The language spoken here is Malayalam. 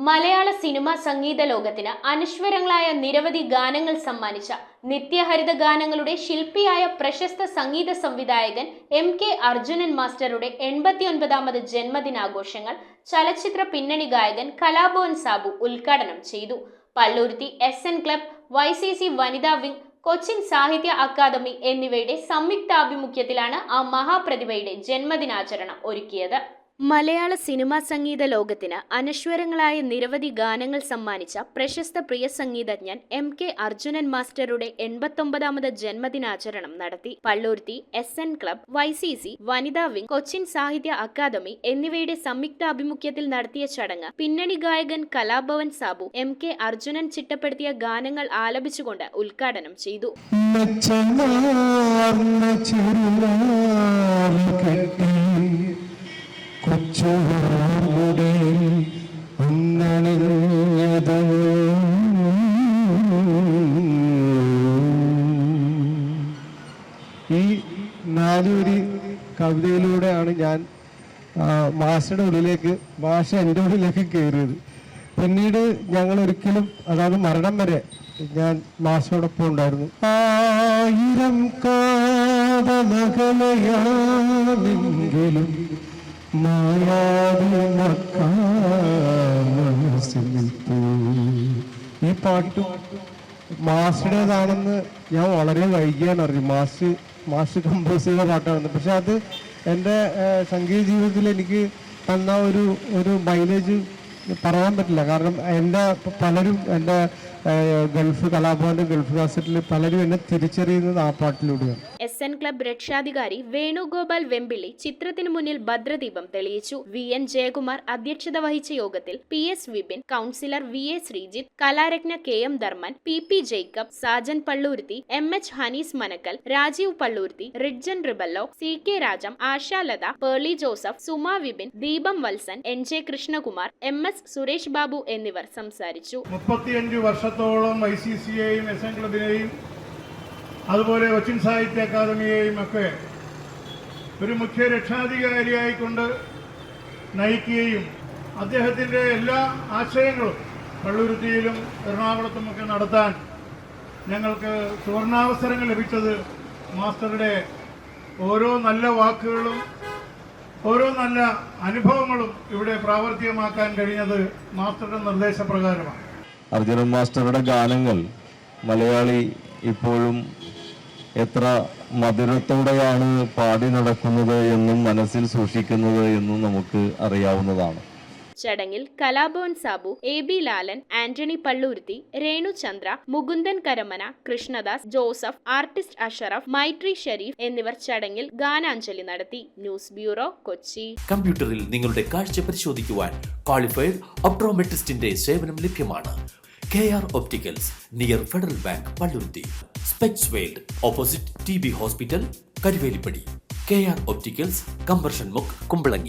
മലയാള സിനിമാ സംഗീത ലോകത്തിന് അനശ്വരങ്ങളായ നിരവധി ഗാനങ്ങൾ സമ്മാനിച്ച നിത്യഹരിത ഗാനങ്ങളുടെ ശില്പിയായ പ്രശസ്ത സംഗീത സംവിധായകൻ MK അർജുനൻ മാസ്റ്ററുടെ 89ാമത് ജന്മദിനാഘോഷങ്ങൾ ചലച്ചിത്ര പിന്നണി ഗായകൻ കലാഭവൻ സാബു ഉദ്ഘാടനം ചെയ്തു. പള്ളുരുത്തി SN ക്ലബ്, YCC വനിതാ വിംഗ്, കൊച്ചിൻ സാഹിത്യ അക്കാദമി എന്നിവയുടെ സംയുക്താഭിമുഖ്യത്തിലാണ് ആ മഹാപ്രതിഭയുടെ ജന്മദിനാചരണം ഒരുക്കിയത്. മലയാള സിനിമാ സംഗീത ലോകത്തിന് അനശ്വരങ്ങളായ നിരവധി ഗാനങ്ങൾ സമ്മാനിച്ച പ്രശസ്ത പ്രിയ സംഗീതജ്ഞൻ MK അർജുനൻ മാസ്റ്ററുടെ 89ാമത് ജന്മദിനാചരണം നടത്തി. പള്ളുരുത്തി SN ക്ലബ്, YCC വനിതാ വിംഗ്, കൊച്ചിൻ സാഹിത്യ അക്കാദമി എന്നിവയുടെ സംയുക്താഭിമുഖ്യത്തിൽ നടത്തിയ ചടങ്ങ് പിന്നണി ഗായകൻ കലാഭവൻ സാബു MK അർജുനൻ ചിട്ടപ്പെടുത്തിയ ഗാനങ്ങൾ ആലപിച്ചുകൊണ്ട് ഉദ്ഘാടനം ചെയ്തു. ഈ നാലുവരി കവിതയിലൂടെയാണ് ഞാൻ മാഷയുടെ ഉള്ളിലേക്ക്, മാഷ എൻ്റെ ഉള്ളിലേക്ക് കയറിയത്. പിന്നീട് ഞങ്ങൾ ഒരിക്കലും, അതായത് മരണം വരെ ഞാൻ മാഷയോടൊപ്പം ഉണ്ടായിരുന്നു. ആയിരം കാതമകലയാണെങ്കിലും ഈ പാട്ട് മാഷിയുടേതാണെന്ന് ഞാൻ വളരെ വൈകിയാണ് അറിഞ്ഞു. മാഷ് കമ്പോസ് ചെയ്ത പാട്ടാണെന്ന്. പക്ഷെ അത് എൻ്റെ സംഗീത ജീവിതത്തിൽ എനിക്ക് തന്ന ഒരു മൈലേജ് പറയാൻ പറ്റില്ല. കാരണം എൻ്റെ പലരും എൻ്റെ കലാഭവന്റെ ഗൾഫ് കാസറ്റിൽ പലരും എന്നെ തിരിച്ചറിയുന്നത് ആ പാട്ടിലൂടെയാണ്. SN ക്ലബ് രക്ഷാധികാരി വേണുഗോപാൽ വെമ്പിള്ളി ചിത്രത്തിനു മുന്നിൽ ഭദ്രദീപം തെളിയിച്ചു. VN ജയകുമാർ അധ്യക്ഷത വഹിച്ച യോഗത്തിൽ PS Vipin, councillor VA Sreejith, Kalaratna KM Dharman, PP Jacob, Sajan Palluruthy, MH Hanees Manakkal, Rajeev Palluruthy, Ridjan Rebello, CK Rajam, Ashalatha, Pearly Joseph, Suma Vipin, Deepam Valsan, NJ Krishnakumar, MS Suresh Babu എന്നിവർ സംസാരിച്ചു. 35 വർഷത്തോളം YCCയെയും SN ക്ലബിനെയും അതുപോലെ കൊച്ചിൻ സാഹിത്യ അക്കാദമിയെയും ഒക്കെ ഒരു മുഖ്യ രക്ഷാധികാരിയായിക്കൊണ്ട് നയിക്കുകയും അദ്ദേഹത്തിൻ്റെ എല്ലാ ആശയങ്ങളും പള്ളുരുത്തിയിലും എറണാകുളത്തുമൊക്കെ നടത്താൻ ഞങ്ങൾക്ക് സുവർണാവസരങ്ങൾ ലഭിച്ചത് മാസ്റ്ററുടെ ഓരോ നല്ല വാക്കുകളും ഓരോ നല്ല അനുഭവങ്ങളും ഇവിടെ പ്രാവർത്തികമാക്കാൻ കഴിഞ്ഞത് മാസ്റ്ററുടെ നിർദ്ദേശപ്രകാരമാണ്. അർജുനൻ മാസ്റ്ററുടെ ഗാനങ്ങൾ മലയാളി ഇപ്പോഴും എത്ര മധുരത്തോടെയാണ് പാടി നടക്കുന്നത് എന്നും മനസ്സിൽ സൂക്ഷിക്കുന്നത് എന്നും നമുക്ക് അറിയാവുന്നതാണ്. ചടങ്ങിൽ Kalabhavan Sabu, AB Lalan, Antony Palluruthy, Renu Chandra, Mukundan Karamana, Krishnadas, Joseph, artist Ashraf, Maithri Shareef എന്നിവർ ചടങ്ങിൽ ഗാനാഞ്ജലി നടത്തി. News bureau, Kochi. കമ്പ്യൂട്ടറിൽ നിങ്ങളുടെ കാഴ്ച പരിശോധിക്കുവാൻ ക്വാളിഫൈഡ് ഒപ്ട്രോമെട്രിസ്റ്റിന്റെ സേവനം ലഭ്യമാണ്. KR opticals, near Federal Bank, Palluruthy. Specs world, opposite TB hospital, Karuvelippady. KR opticals, കമ്പർഷൻ മുക്ക്, കുമ്പളങ്ങി.